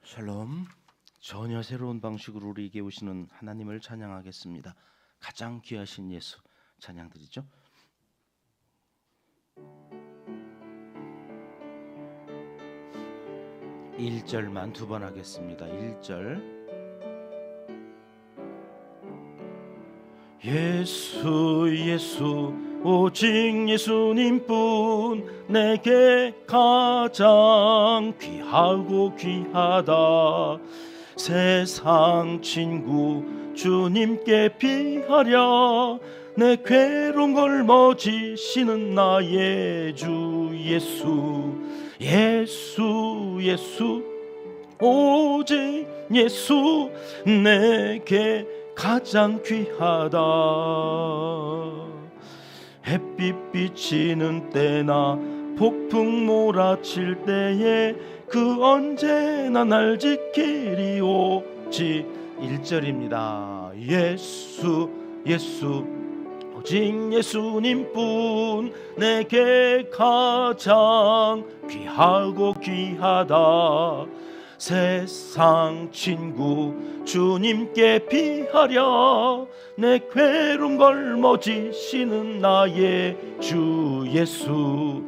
샬롬. 전혀 새로운 방식으로 우리에게 오시는 하나님을 찬양하겠습니다. 가장 귀하신 예수 찬양드리죠. 1절만 두 번 하겠습니다. 1절. 예수 예수 오직 예수님뿐 내게 가장 귀하고 귀하다. 세상 친구 주님께 비하랴. 내 괴로운 걸 머지시는 나의 주 예수. 예수 예수 오직 예수 내게 가장 귀하다. 햇빛 비치는 때나 폭풍 몰아칠 때에 그 언제나 날 지키리 오직 1절입니다. 예수 예수 오직 예수님뿐 내게 가장 귀하고 귀하다. 세상 친구 주님께 비하랴. 내 괴로운 걸 머지시는 나의 주 예수.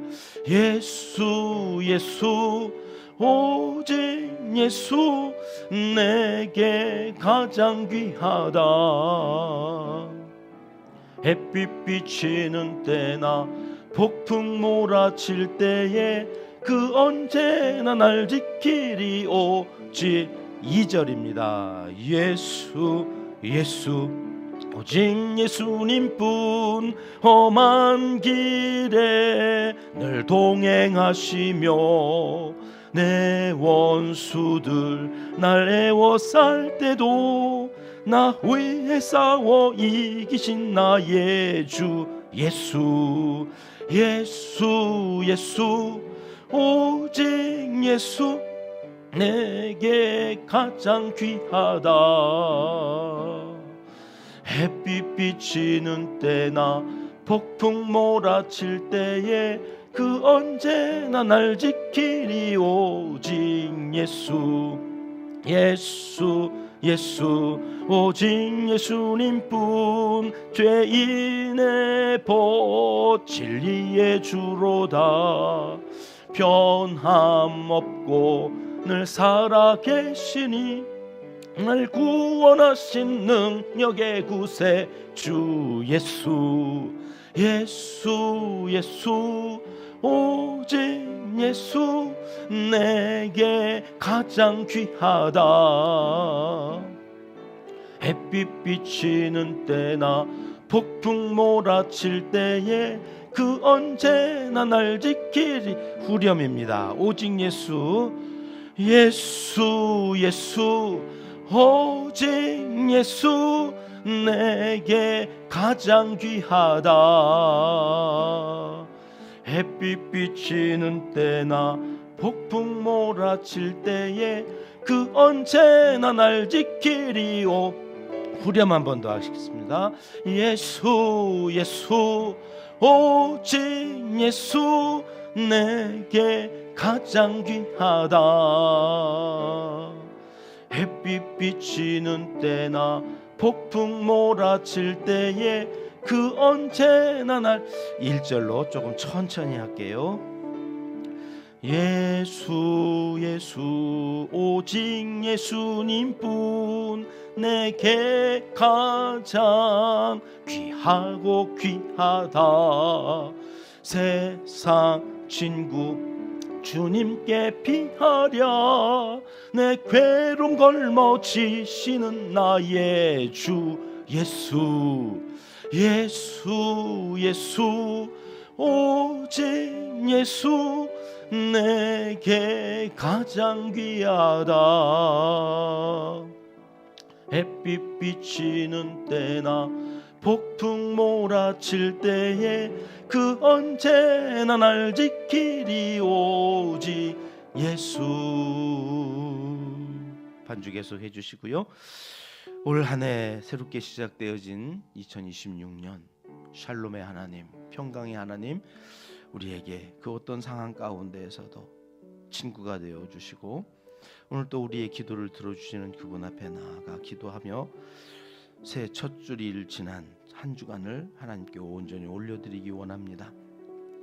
예수 예수 오직 예수 내게 가장 귀하다. 햇빛 비치는 때나 폭풍 몰아칠 때에 그 언제나 날 지키리 오직 2절입니다. 예수 예수 오직 예수님뿐 험한 길에 늘 동행하시며 내 원수들 날 애워쌀 때도 나 위해 싸워 이기신 나의 주 예수. 예수 예수 오직 예수 내게 가장 귀하다. 햇빛 비치는 때나 폭풍 몰아칠 때에 그 언제나 날 지키리 오직 예수. 예수 예수 오직 예수님뿐 죄인의 벗 진리의 주로다. 변함 없고 늘 살아계시니 날 구원하신 능력의 구세주 예수. 예수 예수 오직 예수 내게 가장 귀하다. 햇빛 비치는 때나 폭풍 몰아칠 때에 그 언제나 날 지키리. 후렴입니다. 오직 예수. 예수 예수 오직 예수 내게 가장 귀하다. 햇빛 비치는 때나 폭풍 몰아칠 때에 그 언제나 날 지키리오. 후렴 한 번 더 하시겠습니다. 예수 예수 오직 예수 내게 가장 귀하다. 햇빛 비치는 때나 폭풍 몰아칠 때에 그 언제나 날 1절로 조금 천천히 할게요. 예수 예수 오직 예수님뿐 내게 가장 귀하고 귀하다. 세상 친구 주님께 비하랴. 내 괴로운 걸 머지시는 나의 주 예수. 예수 예수 오직 예수 내게 가장 귀하다. 햇빛 비치는 때나 폭풍 몰아칠 때에 그 언제나 날 지키리 오직 예수. 반주 계속 해주시고요. 올 한 해 새롭게 시작되어진 2026년 샬롬의 하나님, 평강의 하나님, 우리에게 그 어떤 상황 가운데에서도 친구가 되어주시고 오늘 또 우리의 기도를 들어주시는 그분 앞에 나아가 기도하며 새해 첫 주일 지난 한 주간을 하나님께 온전히 올려드리기 원합니다.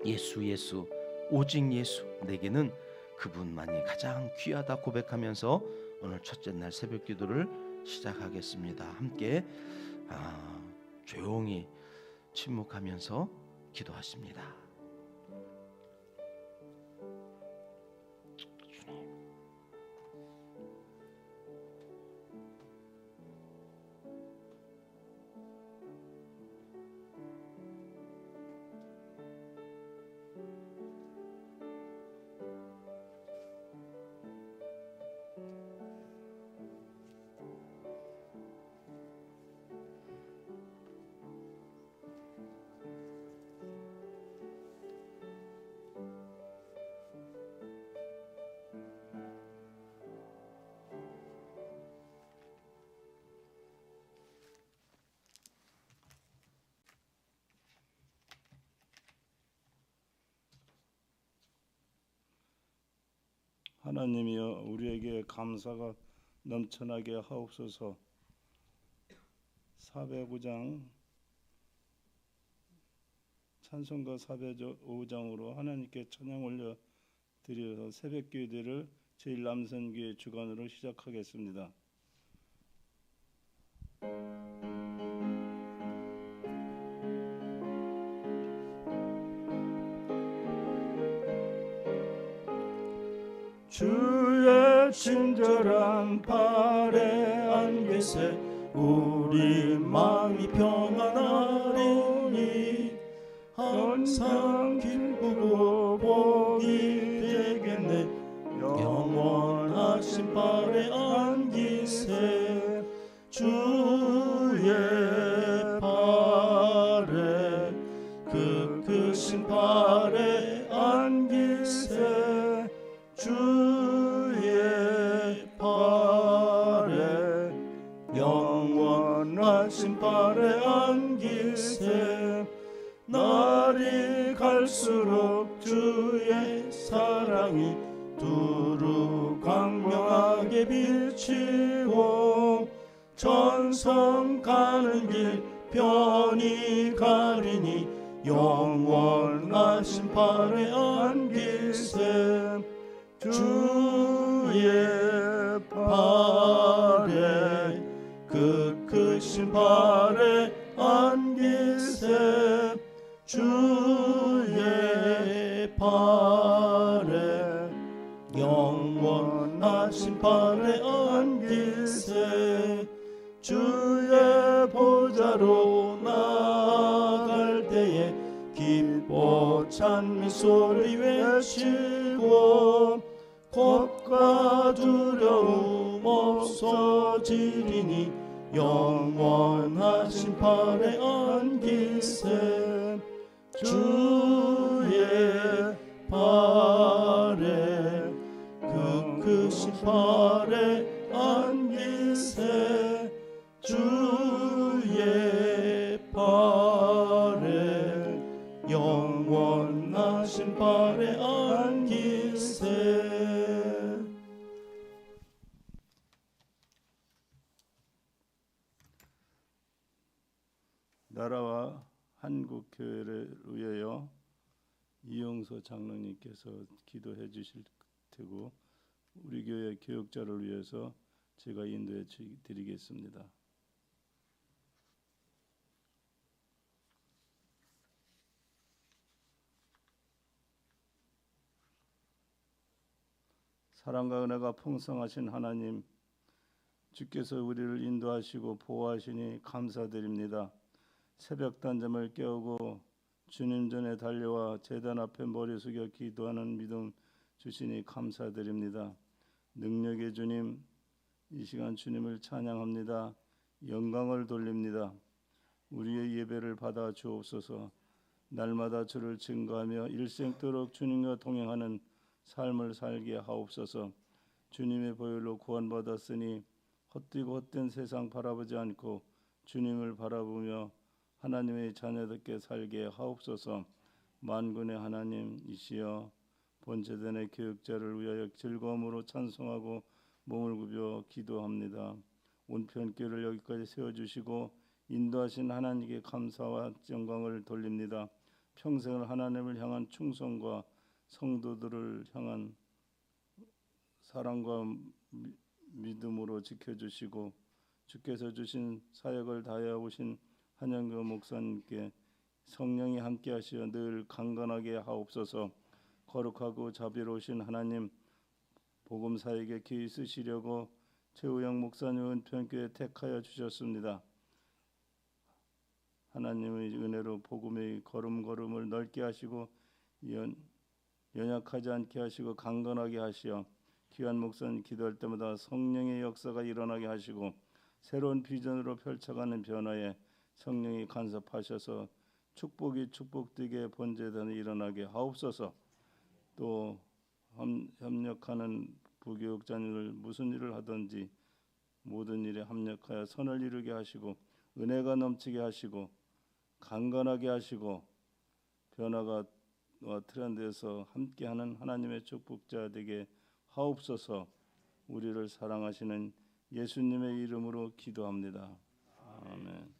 예수 예수 오직 예수, 내게는 그분만이 가장 귀하다 고백하면서 오늘 첫째 날 새벽 기도를 시작하겠습니다. 함께 조용히 침묵하면서 기도하십니다. 하나님이여, 우리에게 감사가 넘쳐나게 하옵소서. 405장 찬송가 405장으로 하나님께 찬양 올려 드려서 새벽 기도를 제1남선교회 주간으로 시작하겠습니다. 주의 친절한 발에 안기세 우리 마음이 평안하리니 항상 기쁘고 복이 되겠네. 영원하신 발에 안기세 주의 발에 그 크신 발에 안기세 주의 발에 영원하신 발에 안기세 날이 갈수록 주의 사랑이 두루 광명하게 비치고 전성 가는 길 편히 가리니 영원하신 발에 안기세 주의 발에 그 크신 발에 안기세 주의 발에 영원하신 발에 안기세 주의 보좌로 나아갈 때에 기뻐 찬미 소리 외치고 겁과 두려움 없어지리니 영원하신 발에 안기세 주의 발에 그 크신 발에 안기세 주의 발에 영원하신 발에 안기세. 나라와 한국 교회를 위하여 이용서 장로님께서 기도해 주실 테고 우리 교회 교역자를 위해서 제가 인도해 드리겠습니다. 사랑과 은혜가 풍성하신 하나님, 주께서 우리를 인도하시고 보호하시니 감사드립니다. 새벽 단잠을 깨우고 주님 전에 달려와 제단 앞에 머리 숙여 기도하는 믿음 주시니 감사드립니다. 능력의 주님, 이 시간 주님을 찬양합니다. 영광을 돌립니다. 우리의 예배를 받아 주옵소서. 날마다 주를 증거하며 일생도록 주님과 동행하는 삶을 살게 하옵소서. 주님의 보혈로 구원받았으니 헛되고 헛된 세상 바라보지 않고 주님을 바라보며 하나님의 자녀답게 살게 하옵소서. 만군의 하나님이시여 본제단의 교육자를 위하여 즐거움으로 찬송하고 몸을 굽여 기도합니다. 온편교를 여기까지 세워주시고 인도하신 하나님께 감사와 영광을 돌립니다. 평생을 하나님을 향한 충성과 성도들을 향한 사랑과 믿음으로 지켜주시고 주께서 주신 사역을 다하여 오신 한영교 목사님께 성령이 함께 하시어 늘 강건하게 하옵소서. 거룩하고 자비로우신 하나님, 복음 사역에 귀히 쓰시려고 최우영 목사님은 은평교회 택하여 주셨습니다. 하나님의 은혜로 복음의 걸음걸음을 넓게 하시고 연약하지 않게 하시고 강건하게 하시어 귀한 목사님 기도할 때마다 성령의 역사가 일어나게 하시고 새로운 비전으로 펼쳐가는 변화에 성령이 간섭하셔서 축복이 축복되게 본제단이 일어나게 하옵소서. 또 협력하는 부교육자님을 무슨 일을 하든지 모든 일에 합력하여 선을 이루게 하시고 은혜가 넘치게 하시고 강건하게 하시고 변화가 트렌드에서 함께하는 하나님의 축복자 되게 하옵소서. 우리를 사랑하시는 예수님의 이름으로 기도합니다. 아멘.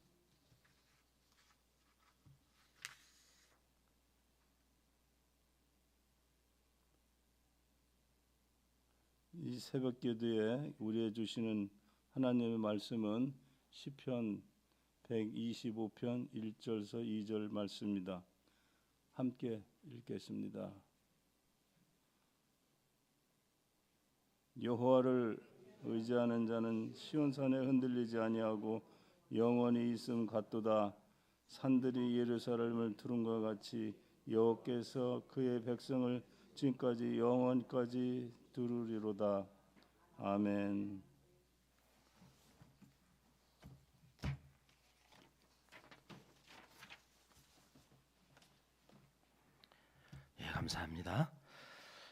이 새벽 기도에 우리에 주시는 하나님의 말씀은 시편 125편 1절에서 2절 말씀입니다. 함께 읽겠습니다. 여호와를 의지하는 자는 시온산에 흔들리지 아니하고 영원히 있음 같도다. 산들이 예루살렘을 두른과 같이 여호와께서 그의 백성을 지금까지 영원까지 두르리로다. 아멘. 예, 감사합니다.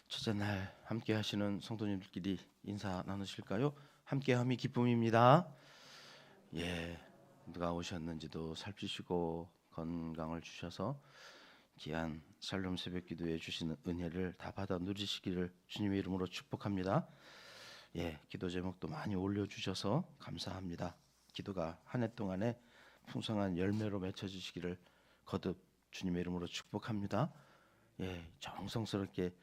첫째 날 함께 하시는 성도님들끼리 인사 나누실까요? 함께함이 기쁨입니다. 예, 누가 오셨는지도 살피시고 건강을 주셔서 귀한 샬롬 새벽 기도에 주시는 은혜를 다 받아 누리시기를 주님의 이름으로 축복합니다. 예, 기도 제목도 많이 올려주셔서 감사합니다. 기도가 한 해 동안에 풍성한 열매로 맺혀지시기를 거듭 주님의 이름으로 축복합니다. 예, 정성스럽게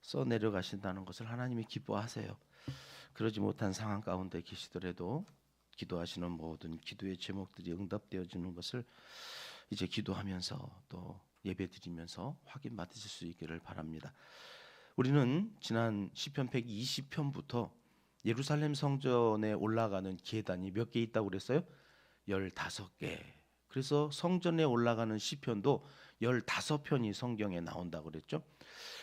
써 내려가신다는 것을 하나님이 기뻐하세요. 그러지 못한 상황 가운데 계시더라도 기도하시는 모든 기도의 제목들이 응답되어지는 것을 이제 기도하면서 또 예배드리면서 확인받으실 수 있기를 바랍니다. 우리는 지난 시편 120편부터 예루살렘 성전에 올라가는 계단이 몇 개 있다고 그랬어요? 15개. 그래서 성전에 올라가는 시편도 15편이 성경에 나온다고 그랬죠.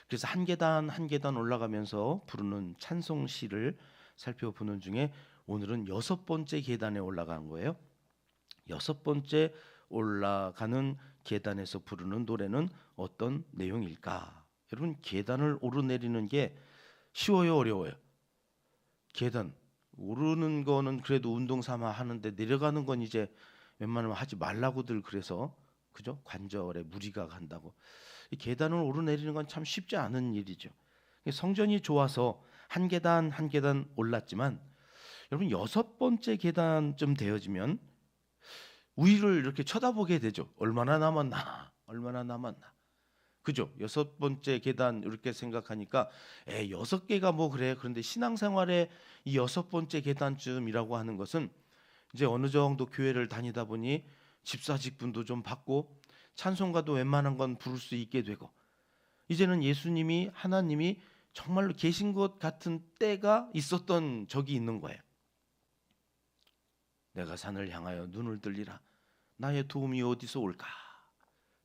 그래서 한 계단 한 계단 올라가면서 부르는 찬송시를 살펴보는 중에 오늘은 6번째 계단에 올라간 거예요. 6번째 올라가는 계단에서 부르는 노래는 어떤 내용일까? 여러분, 계단을 오르내리는 게 쉬워요, 어려워요? 계단 오르는 거는 그래도 운동 삼아 하는데 내려가는 건 이제 웬만하면 하지 말라고들 그래서 그죠? 관절에 무리가 간다고. 이 계단을 오르내리는 건 참 쉽지 않은 일이죠. 성전이 좋아서 한 계단 한 계단 올랐지만 여러분 6번째 계단쯤 되어지면 위를 이렇게 쳐다보게 되죠. 얼마나 남았나? 얼마나 남았나? 그죠? 6번째 계단 이렇게 생각하니까 6개가 뭐 그래. 그런데 신앙생활의 이 6번째 계단쯤이라고 하는 것은 이제 어느 정도 교회를 다니다 보니 집사 직분도 좀 받고 찬송가도 웬만한 건 부를 수 있게 되고 이제는 예수님이 하나님이 정말로 계신 것 같은 때가 있었던 적이 있는 거예요. 내가 산을 향하여 눈을 들리라. 나의 도움이 어디서 올까?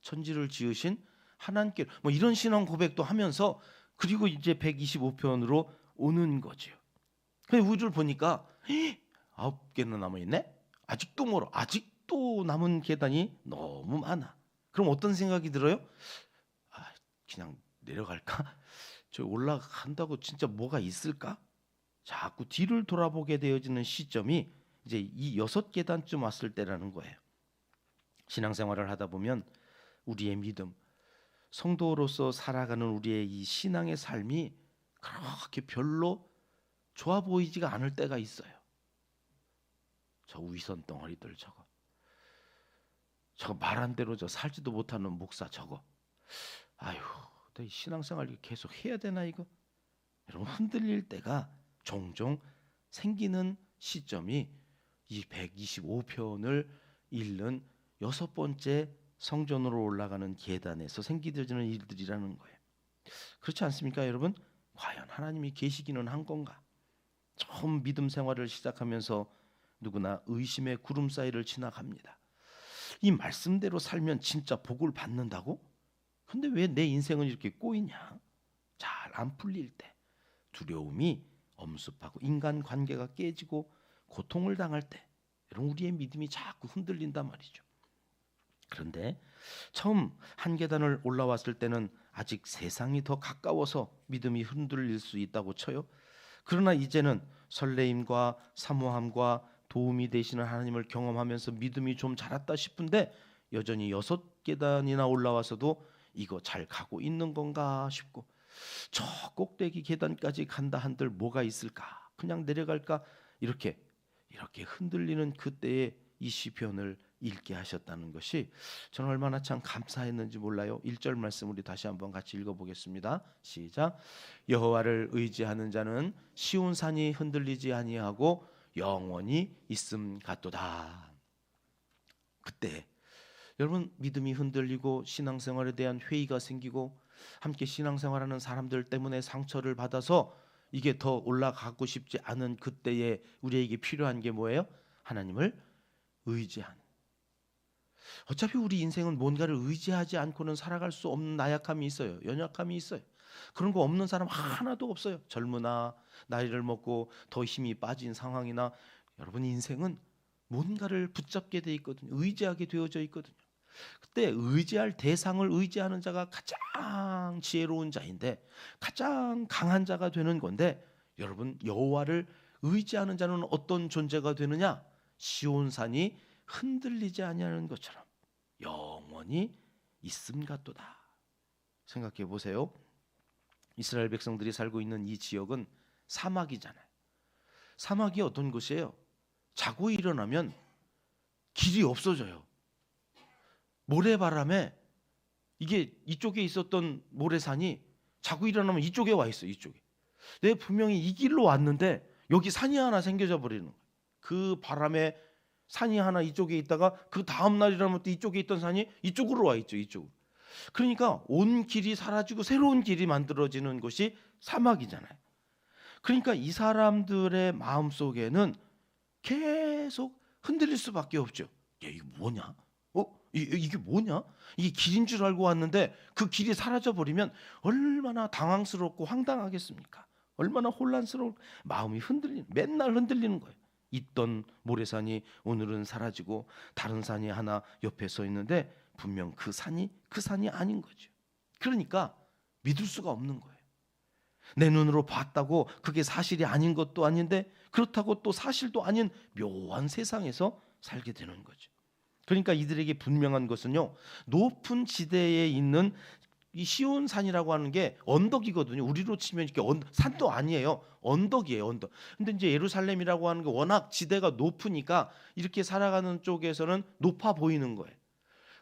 천지를 지으신 하나님께 뭐 이런 신앙 고백도 하면서 그리고 이제 125편으로 오는 거죠. 그 우주를 보니까 9개나 남아있네? 아직도 멀어. 아직도 남은 계단이 너무 많아. 그럼 어떤 생각이 들어요? 그냥 내려갈까? 저 올라간다고 진짜 뭐가 있을까? 자꾸 뒤를 돌아보게 되어지는 시점이 이제 이 6계단쯤 왔을 때라는 거예요. 신앙생활을 하다 보면 우리의 믿음, 성도로서 살아가는 우리의 이 신앙의 삶이 그렇게 별로 좋아 보이지가 않을 때가 있어요. 저 위선 덩어리들 저거 말한 대로 저 살지도 못하는 목사 저거. 아유, 내 신앙생활 계속 해야 되나 이거? 여러분 흔들릴 때가 종종 생기는 시점이 이 125편을 읽는 6번째 성전으로 올라가는 계단에서 생기는 일들이라는 거예요. 그렇지 않습니까, 여러분? 과연 하나님이 계시기는 한 건가? 처음 믿음 생활을 시작하면서 누구나 의심의 구름 사이를 지나갑니다. 이 말씀대로 살면 진짜 복을 받는다고? 근데 왜 내 인생은 이렇게 꼬이냐? 잘 안 풀릴 때, 두려움이 엄습하고 인간관계가 깨지고 고통을 당할 때, 여러분 우리의 믿음이 자꾸 흔들린단 말이죠. 그런데 처음 한 계단을 올라왔을 때는 아직 세상이 더 가까워서 믿음이 흔들릴 수 있다고 쳐요. 그러나 이제는 설레임과 사모함과 도움이 되시는 하나님을 경험하면서 믿음이 좀 자랐다 싶은데 여전히 6계단이나 올라와서도 이거 잘 가고 있는 건가 싶고, 저 꼭대기 계단까지 간다 한들 뭐가 있을까? 그냥 내려갈까? 이렇게 흔들리는 그때에 이 시편을 읽게 하셨다는 것이 저는 얼마나 참 감사했는지 몰라요. 1절 말씀 우리 다시 한번 같이 읽어보겠습니다. 시작. 여호와를 의지하는 자는 시온 산이 흔들리지 아니하고 영원히 있음 같도다. 그때 여러분 믿음이 흔들리고 신앙생활에 대한 회의가 생기고 함께 신앙생활하는 사람들 때문에 상처를 받아서 이게 더 올라가고 싶지 않은 그때에 우리에게 필요한 게 뭐예요? 하나님을 의지하는. 어차피 우리 인생은 뭔가를 의지하지 않고는 살아갈 수 없는 나약함이 있어요. 연약함이 있어요. 그런 거 없는 사람 하나도 없어요. 젊으나 나이를 먹고 더 힘이 빠진 상황이나 여러분 인생은 뭔가를 붙잡게 돼 있거든요. 의지하게 되어져 있거든요. 그때 의지할 대상을 의지하는 자가 가장 지혜로운 자인데 가장 강한 자가 되는 건데, 여러분 여호와를 의지하는 자는 어떤 존재가 되느냐? 시온산이 흔들리지 아니하는 것처럼 영원히 있음 같도다. 생각해 보세요. 이스라엘 백성들이 살고 있는 이 지역은 사막이잖아요. 사막이 어떤 곳이에요? 자고 일어나면 길이 없어져요. 모래바람에 이게 이쪽에 있었던 모래산이 자고 일어나면 이쪽에 와 있어요. 이쪽에. 내 분명히 이 길로 왔는데 여기 산이 하나 생겨져 버리는 거예요. 그 바람에 산이 하나 이쪽에 있다가 그 다음 날이라면 또 이쪽에 있던 산이 이쪽으로 와 있죠. 이쪽으로. 그러니까 온 길이 사라지고 새로운 길이 만들어지는 곳이 사막이잖아요. 그러니까 이 사람들의 마음속에는 계속 흔들릴 수밖에 없죠. 야, 이게 뭐냐? 이게 뭐냐? 이게 길인 줄 알고 왔는데 그 길이 사라져 버리면 얼마나 당황스럽고 황당하겠습니까? 얼마나 혼란스러운, 마음이 맨날 흔들리는 거예요. 있던 모래산이 오늘은 사라지고 다른 산이 하나 옆에 서 있는데 분명 그 산이 아닌 거죠. 그러니까 믿을 수가 없는 거예요. 내 눈으로 봤다고 그게 사실이 아닌 것도 아닌데 그렇다고 또 사실도 아닌 묘한 세상에서 살게 되는 거죠. 그러니까 이들에게 분명한 것은요, 높은 지대에 있는 이 시온산이라고 하는 게 언덕이거든요. 우리로 치면 이렇게 산도 아니에요. 언덕이에요, 언덕. 근데 이제 예루살렘이라고 하는 게 워낙 지대가 높으니까 이렇게 살아가는 쪽에서는 높아 보이는 거예요.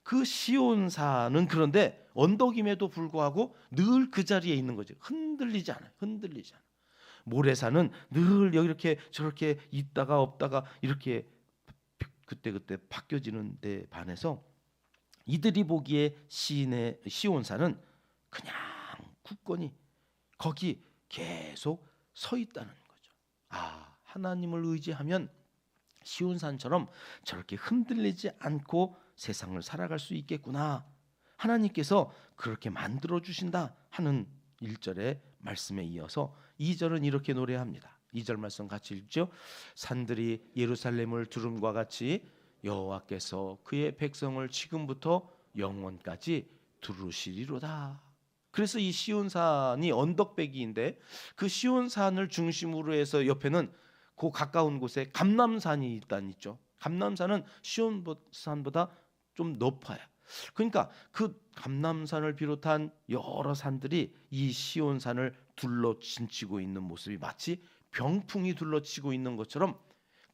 그 시온산은 그런데 언덕임에도 불구하고 늘 그 자리에 있는 거죠. 흔들리지 않아요. 모래산은 늘 여기 이렇게 저렇게 있다가 없다가 이렇게 그때 바뀌어지는 데 반해서 이들이 보기에 시온산은 그냥 굳건히 거기 계속 서 있다는 거죠. 하나님을 의지하면 시온산처럼 저렇게 흔들리지 않고 세상을 살아갈 수 있겠구나. 하나님께서 그렇게 만들어 주신다 하는 1절의 말씀에 이어서 2절은 이렇게 노래합니다. 2절 말씀 같이 읽죠. 산들이 예루살렘을 두름과 같이 여호와께서 그의 백성을 지금부터 영원까지 두르시리로다. 그래서 이 시온산이 언덕배기인데 그 시온산을 중심으로 해서 옆에는 그 가까운 곳에 감람산이 있죠. 감람산은 시온산보다 좀 높아요. 그러니까 그 감람산을 비롯한 여러 산들이 이 시온산을 둘러 진치고 있는 모습이 마치 병풍이 둘러치고 있는 것처럼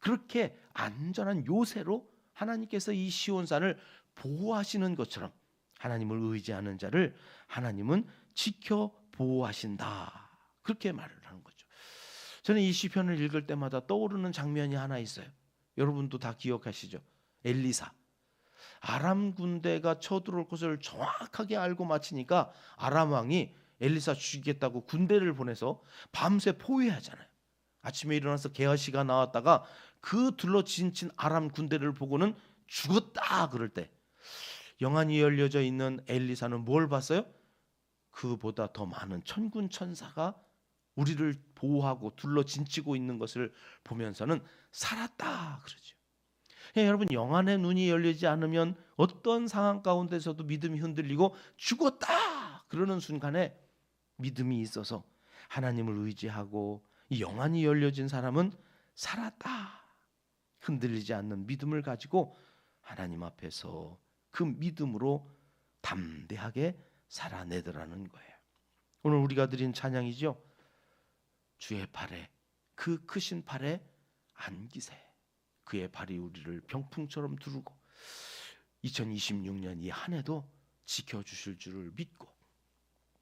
그렇게 안전한 요새로 하나님께서 이 시온산을 보호하시는 것처럼 하나님을 의지하는 자를 하나님은 지켜 보호하신다. 그렇게 말을 하는 거죠. 저는 이 시편을 읽을 때마다 떠오르는 장면이 하나 있어요. 여러분도 다 기억하시죠? 엘리사. 아람 군대가 쳐들어올 것을 정확하게 알고 마치니까 아람 왕이 엘리사 죽이겠다고 군대를 보내서 밤새 포위하잖아요. 아침에 일어나서 게하시가 나왔다가 그 둘러진친 아람 군대를 보고는 죽었다 그럴 때 영안이 열려져 있는 엘리사는 뭘 봤어요? 그보다 더 많은 천군 천사가 우리를 보호하고 둘러진치고 있는 것을 보면서는 살았다 그러죠. 여러분, 영안의 눈이 열리지 않으면 어떤 상황 가운데서도 믿음이 흔들리고 죽었다 그러는 순간에 믿음이 있어서 하나님을 의지하고 이 영안이 열려진 사람은 살았다 흔들리지 않는 믿음을 가지고 하나님 앞에서 그 믿음으로 담대하게 살아내더라는 거예요. 오늘 우리가 드린 찬양이죠. 주의 팔에, 그 크신 팔에 안기세. 그의 발이 우리를 병풍처럼 두르고 2026년 이 한 해도 지켜주실 줄을 믿고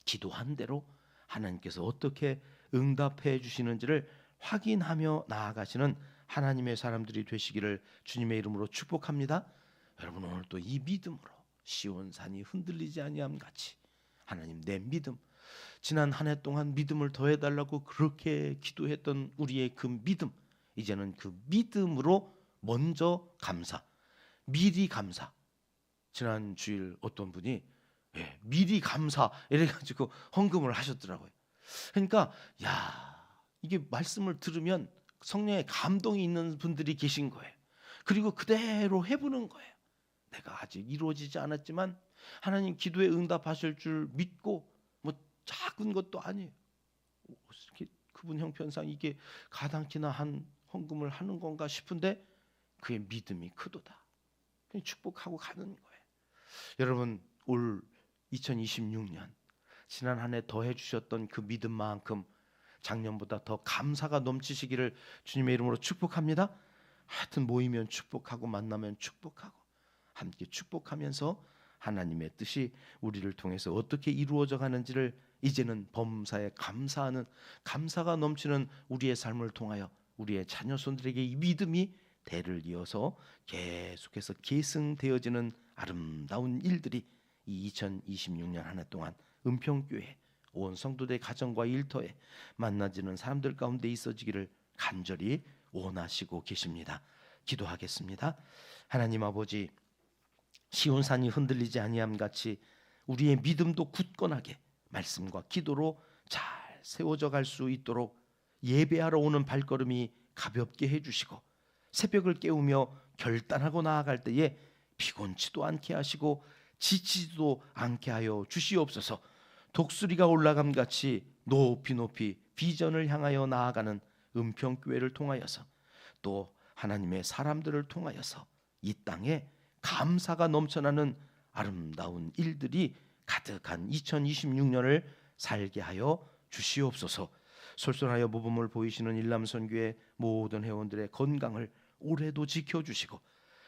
기도한 대로 하나님께서 어떻게 응답해 주시는지를 확인하며 나아가시는 하나님의 사람들이 되시기를 주님의 이름으로 축복합니다. 여러분, 오늘 또 이 믿음으로 시온산이 흔들리지 아니함 같이 하나님, 내 믿음, 지난 한 해 동안 믿음을 더해달라고 그렇게 기도했던 우리의 그 믿음, 이제는 그 믿음으로 먼저 감사, 미리 감사. 지난 주일 어떤 분이 미리 감사 이래가지고 헌금을 하셨더라고요. 그러니까 이게 말씀을 들으면 성령의 감동이 있는 분들이 계신 거예요. 그리고 그대로 해보는 거예요. 내가 아직 이루어지지 않았지만 하나님 기도에 응답하실 줄 믿고, 뭐 작은 것도 아니에요. 그분 형편상 이게 가당키나 한 헌금을 하는 건가 싶은데 그의 믿음이 크도다. 그냥 축복하고 가는 거예요. 여러분, 올 2026년 지난 한 해 더해 주셨던 그 믿음만큼 작년보다 더 감사가 넘치시기를 주님의 이름으로 축복합니다. 하여튼 모이면 축복하고 만나면 축복하고 함께 축복하면서 하나님의 뜻이 우리를 통해서 어떻게 이루어져 가는지를 이제는 범사에 감사하는, 감사가 넘치는 우리의 삶을 통하여 우리의 자녀손들에게 이 믿음이 대를 이어서 계속해서 계승되어지는 아름다운 일들이 이 2026년 한 해 동안 은평교회 온 성도들 가정과 일터에 만나지는 사람들 가운데 있어지기를 간절히 원하시고 계십니다. 기도하겠습니다. 하나님 아버지, 시온산이 흔들리지 아니함 같이 우리의 믿음도 굳건하게 말씀과 기도로 잘 세워져 갈 수 있도록 예배하러 오는 발걸음이 가볍게 해주시고 새벽을 깨우며 결단하고 나아갈 때에 피곤치도 않게 하시고 지치지도 않게 하여 주시옵소서. 독수리가 올라감 같이 높이 높이 비전을 향하여 나아가는 은평교회를 통하여서 또 하나님의 사람들을 통하여서 이 땅에 감사가 넘쳐나는 아름다운 일들이 가득한 2026년을 살게 하여 주시옵소서. 솔선하여 모범을 보이시는 일남선교회 모든 회원들의 건강을 올해도 지켜주시고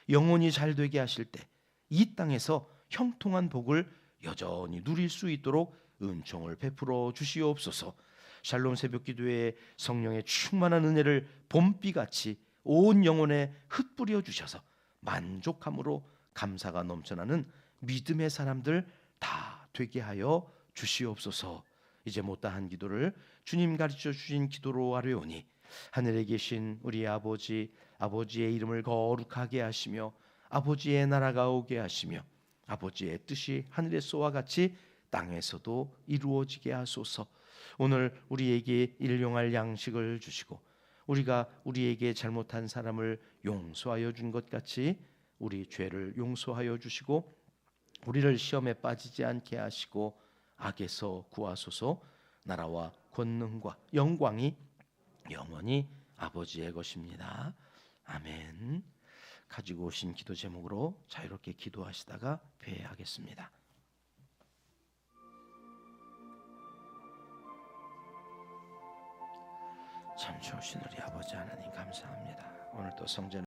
영혼이 잘되게 하실 때 이 땅에서 형통한 복을 여전히 누릴 수 있도록 은총을 베풀어 주시옵소서. 샬롬 새벽기도회 성령의 충만한 은혜를 봄비같이 온 영혼에 흩뿌려 주셔서 만족함으로 감사가 넘쳐나는 믿음의 사람들 다 되게 하여 주시옵소서. 이제 못다한 기도를 주님 가르쳐 주신 기도로 아뢰오니 하늘에 계신 우리 아버지, 아버지의 이름을 거룩하게 하시며 아버지의 나라가 오게 하시며 아버지의 뜻이 하늘에서와 같이 땅에서도 이루어지게 하소서. 오늘 우리에게 일용할 양식을 주시고 우리가 우리에게 잘못한 사람을 용서하여 준 것 같이 우리 죄를 용서하여 주시고 우리를 시험에 빠지지 않게 하시고 악에서 구하소서. 나라와 권능과 영광이 영원히 아버지의 것입니다. 아멘. 가지고 오신 기도 제목으로 자유롭게 기도하시다가 회개하겠습니다. 참 좋으신 우리 아버지 하나님 감사합니다. 오늘 또 성전